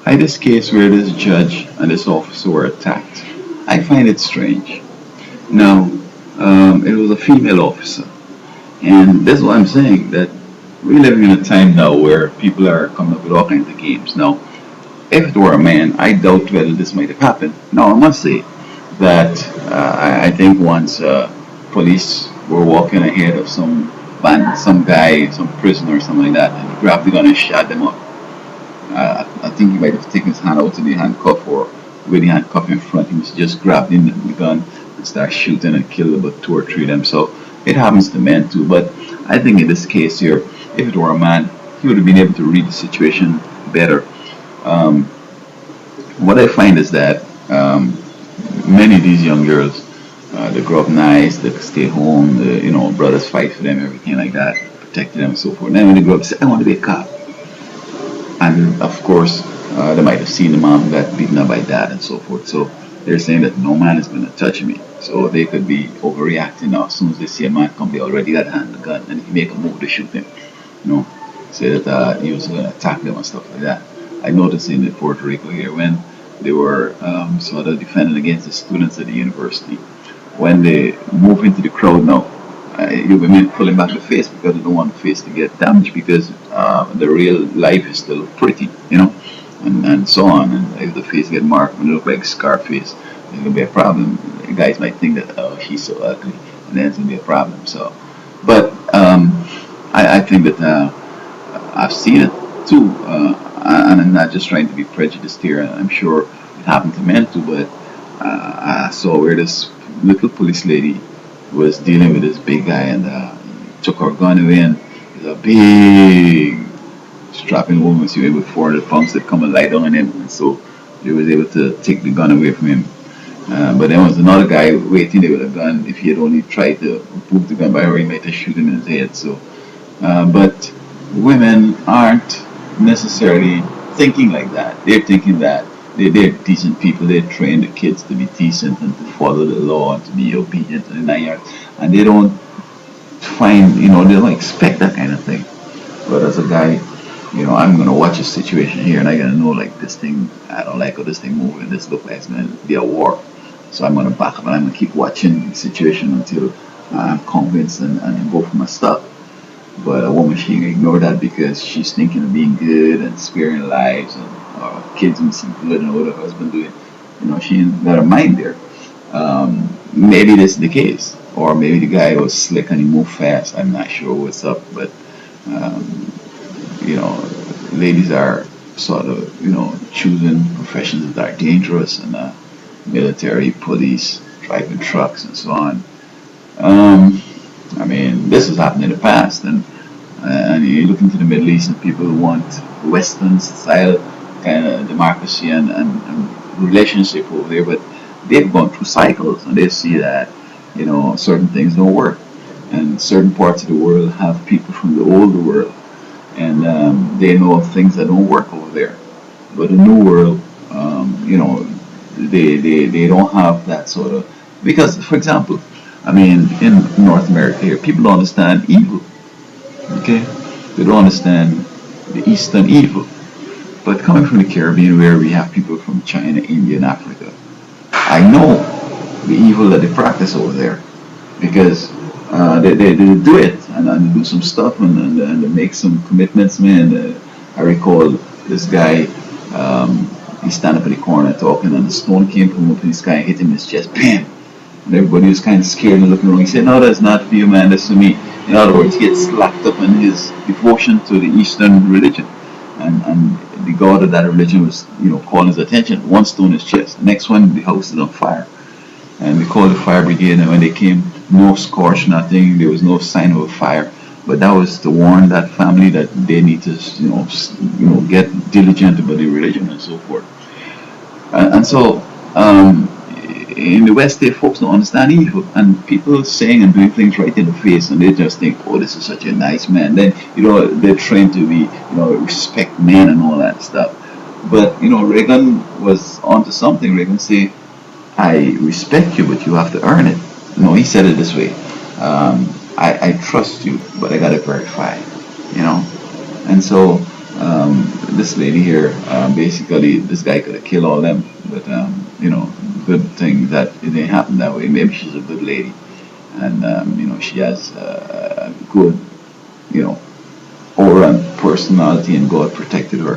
In this case where this judge and this officer were attacked, I find it strange. Now, it was a female officer, and that's what I'm saying, that we're living in a time now where people are coming up with all kinds of games. Now, if it were a man, I doubt whether this might have happened. Now, I must say that I think once police were walking ahead of some guy, some prisoner or something like that, and he grabbed the gun and shot them up. I think he might have taken his hand out to the handcuff, or with the handcuff in front, he was just grabbed in the gun and started shooting and killed about two or three of them. So it happens to men too. But I think in this case here, if it were a man, he would have been able to read the situation better. Um, what I find is that many of these young girls, they grow up nice, they stay home, brothers fight for them, everything like that, protect them and so forth. And then when they grow up, they say, I want to be a cop. And of course, they might have seen the mom got beaten up by dad and so forth. So they're saying that no man is going to touch me. So they could be overreacting now. As soon as they see a man come, they already got a hand the gun, and if he make a move, they shoot him. You know, say that he was going to attack them and stuff like that. I noticed in Puerto Rico here when they were sort of defending against the students at the university. When they move into the crowd now, you women pulling back the face because they don't want the face to get damaged, because the real life is still pretty, and so on. And if the face get marked and look like Scarface, it's gonna be a problem. The guys might think that, oh, she's so ugly, and then it's gonna be a problem. So, but I think that I've seen it too, and I'm not just trying to be prejudiced here. I'm sure it happened to men too, but I saw where this little police lady was dealing with this big guy, and took her gun away, and he's a big strapping woman, she weighed with 400 pounds, that come and lie down on him, and so he was able to take the gun away from him. But there was another guy waiting there with a gun. If he had only tried to move the gun by her, he might have shoot him in his head. So, but women aren't necessarily thinking like that. They're thinking that they're decent people. They train the kids to be decent and to follow the law and to be obedient to the 9 yards. And they don't they don't expect that kind of thing. But as a guy, I'm gonna watch a situation here, and I gotta know, like, this thing, I don't like how this thing moving. This looks like it's gonna be a war. So I'm gonna back up and I'm gonna keep watching the situation until I'm convinced and go for my stuff. But a woman, she can ignore that because she's thinking of being good and sparing lives, and kids will see good and what her husband doing. She ain't got a mind there. Maybe this is the case, or maybe the guy was slick and he moved fast. I'm not sure what's up, but um, you know, ladies are sort of choosing professions that are dangerous, and military, police, driving trucks, and so on. Um, I mean, this has happened in the past, and you look into the Middle East, and people want Western style kind of democracy and relationship over there, but they've gone through cycles, and they see that certain things don't work, and certain parts of the world have people from the older world, and they know of things that don't work over there. But the new world, they don't have that sort of, because, for example, I mean, in North America here, people don't understand evil. Okay, they don't understand the Eastern evil. But coming from the Caribbean, where we have people from China, India, and Africa, I know the evil that they practice over there, because they do it, and they do some stuff, and they make some commitments, man. I recall this guy, he stand up in the corner talking, and the stone came from up in the sky and hit him in his chest, bam! And everybody was kind of scared and looking around. He said, no, that's not for you, man, that's for me. In other words, he gets slacked up in his devotion to the Eastern religion. And the god of that religion was, calling his attention. One stone in his chest. The next one, the house is on fire. And we called the fire brigade, and when they came, no scorch, nothing. There was no sign of a fire. But that was to warn that family that they need to, get diligent about the religion and so forth. And so, in the West, there folks don't understand evil, and people saying and doing things right in the face, and they just think, oh, this is such a nice man. Then they're trained to be, respect men and all that stuff. But Reagan was onto something. Reagan said, I respect you, but you have to earn it. No, he said it this way: I trust you, but I gotta verify. And so this lady here, basically, this guy could have killed all them, but good thing that it didn't happen that way. Maybe she's a good lady, and she has a good, you know, aura and personality, and God protected her.